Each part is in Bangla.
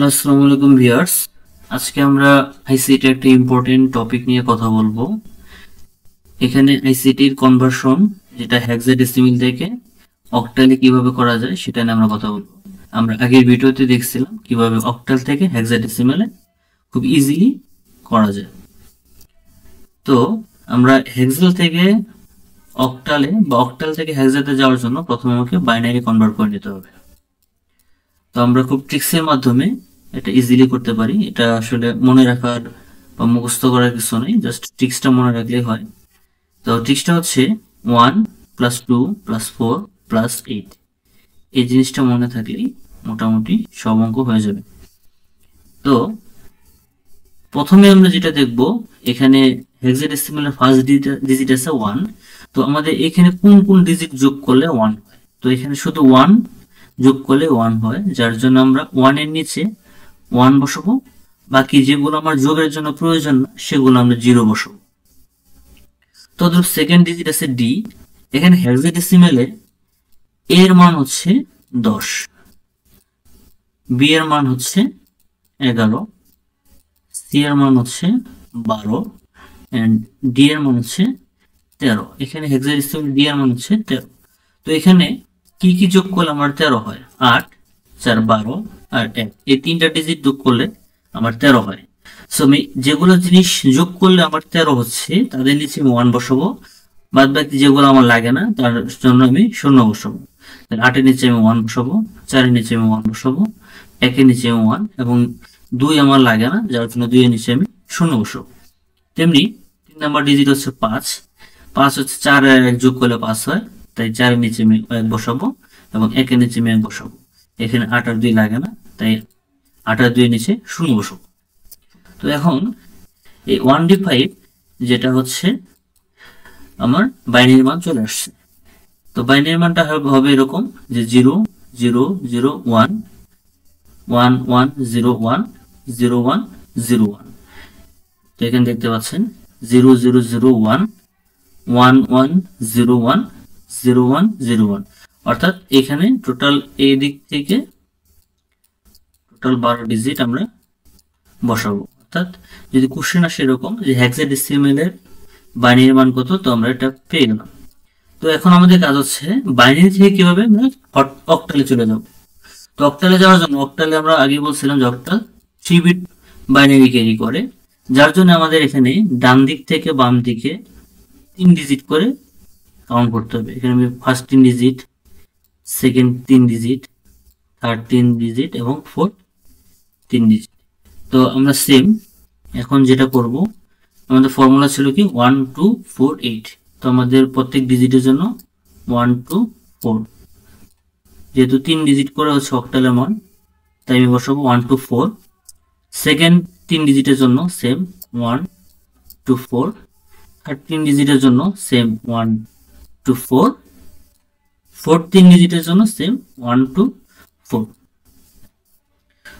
হ্যালো, আসসালামু আলাইকুম ভিউয়ার্স। আজকে আমরা আইসিটি একটা ইম্পর্টেন্ট টপিক নিয়ে কথা বলবো। এখানে আইসিটির কনভার্সন, যেটা হেক্সাডেসিমাল থেকে অক্টালে কিভাবে করা যায় সেটা নিয়ে আমরা কথা বলবো। আমরা আগের ভিডিওতে দেখছিলাম কিভাবে অক্টাল থেকে হেক্সাডেসিমালে খুব ইজিলি করা যায়। তো আমরা হেক্সাল থেকে অক্টালে বা অক্টাল থেকে হেক্সাতে যাওয়ার জন্য প্রথমে আমাকে বাইনারি কনভার্ট করে নিতে হবে। তো আমরা খুব ট্রিক্সের মাধ্যমে এটা ইজিলি করতে পারি। এটা আসলে মনে রাখার বা মুখস্থ করার কিছু নেই, জাস্ট ট্রিক্সটা মনে রাখলেই হয়। তো ট্রিক্সটা হচ্ছে 1 + 2 + 4 + 8। এই জিনিসটা মনে থাকলেই মোটামুটি সব অঙ্ক হয়ে যাবে। তো প্রথমে আমরা যেটা দেখব, এখানে হেক্সাডেসিমালের ফার্স্ট ডিজিট আছে 1। তো আমাদের এখানে কোন কোন ডিজিট যোগ করলে 1 হয়? তো এখানে শুধু 1 যোগ করলে 1 হয়, যার জন্য আমরা 1 এর নিচে 1 বসাবো। বাকি যেগুলো আমার যোগের জন্য প্রয়োজন না সেগুলো আমরা 0 বসাবো। তো ধরো সেকেন্ড ডিজিট আছে ডি। এখানে হেক্সাডেসিমালে এর মান হচ্ছে 10, বি এর মান হচ্ছে 11, সি এর মান হচ্ছে 12 এন্ড ডি এর মান হচ্ছে 13। এখানে হেক্সাডেসিমাল ডি এর মান হচ্ছে 13। তো এখানে কি কি যোগ করলে আমার 13 হয়? 8, 4, 12 আর 1। এই তিনটা ডিজিট যোগ করলে আমার 13 হয়। সো আমি যেগুলো জিনিস যোগ করলে আমার 13 হচ্ছে তাদের নিচে আমি 1 বসাবো। বাদ বাকি যেগুলো আমার লাগে না তার জন্য আমি 0 বসাবো। 8 এর নিচে আমি 1 বসাবো, 4 এর নিচে আমি 1 বসাবো, 1 এর নিচে আমি 1 এবং 2 আমার লাগে না, যার জন্য 2 এর নিচে আমি 0 বসাবো। তেমনি 3 নাম্বার ডিজিট হচ্ছে 5। 5 হচ্ছে 4 আর 1 যোগ করলে 5 হয়, তাই 4 এর নিচে আমি 1 বসাবো এবং 1 এর নিচে আমি 1 বসাবো। এখানে 8 আর 2 লাগে না, তাই 8 আর 2 এর নিচে 0 বসাবো। তো এখন এই 1d5 যেটা হচ্ছে আমার বাইনারি মান চলে আসছে। তো বাইনারি মানটা হবে এরকম যে 0 0 0 1 1 1 0 1 0 1 0 1। তো এখানে দেখতে পাচ্ছেন 0 0 0 1 1 1 0 1 0 1 0 1। অর্থাৎ এখানে টোটাল এই দিক থেকে টোটাল 12 ডিজিট আমরা বসাবো। অর্থাৎ যদি কোশ্চেন আসে এরকম যে হেক্সাডেসিমালের বাইনারি মান কত, তো আমরা এটা পেয়ে গেলাম। তো এখন আমাদের কাজ হচ্ছে বাইনারি থেকে কিভাবে আমরা অক্টালে চলে যাব। তো অক্টালে যাওয়ার জন্য, অক্টালে আমরা আগে বলছিলাম যে অক্টাল 3 বিট বাইনারি ক্যারি করে, যার জন্য আমাদের এখানে ডান দিক থেকে বাম দিকে 3 ডিজিট করে কাউন্ট করতে হবে। এখানে আমি first 3 digit, second 3 digit, third 3 digit এবং ফোর্থ 3 ডিজিট। তো আমরা সেম এখন যেটা করব, আমাদের ফর্মুলা ছিল কি 1 2 4 8। তো আমাদের প্রত্যেক ডিজিটের জন্য 1 2 4, যেহেতু 3 ডিজিট করে হচ্ছে অক্টালের মান, তাই আমি বসাবো 1 2 4। সেকেন্ড 3 ডিজিটের জন্য সেম 1 2 4। থার্ড 3 ডিজিটের জন্য সেম 1 2 4। ফোর্থ 3 ডিজিটের জন্য সেম 1 2 4।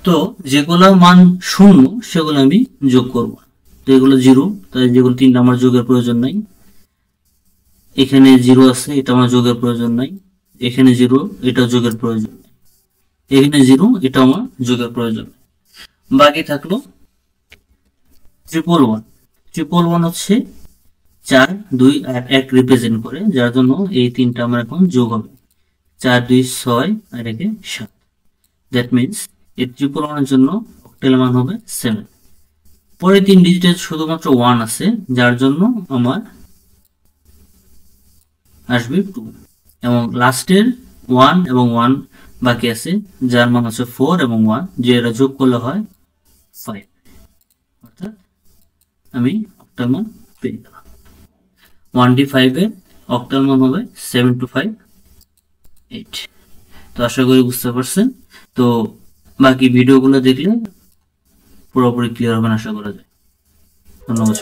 তো যেগুলো মান 0 সেগুলো আমি যোগ করব। তো এগুলো 0, তাই যেগুলো 3 আমার যোগের প্রয়োজন নাই। এখানে 0 আছে, এটা আমার যোগের প্রয়োজন নাই। এখানে 0, এটা যোগের প্রয়োজন নাই। এখানে 0, এটা আমার যোগের প্রয়োজন নাই। বাকি থাকলো 111। 111 হচ্ছে 4 2 আর 1 রিপ্রেজেন্ট করে, যার জন্য এই তিনটা আমার এখন যোগ হবে। 4 2 6 আর 1 7। দ্যাট মিনস এই 111 এর জন্য অক্টাল মান হবে 7। পরে 3 ডিজিটের শুধুমাত্র 1 আছে, যার জন্য আমার আসবে 2 এবং লাস্টের 1 এবং 1 বাকি আছে, যার মান হচ্ছে 4 এবং 1, যে এরা যোগ করলে হয় 5। অর্থাৎ আমি অক্টাল মান পেয়ে গেলাম। 1d5 এর অক্টাল মান হবে 725 8। তো আশা করি বুঝতে পারছেন। তো বাকি ভিডিওগুলো দেখলে পুরোপুরি ক্লিয়ার হবে আশা করা যায়। ধন্যবাদ।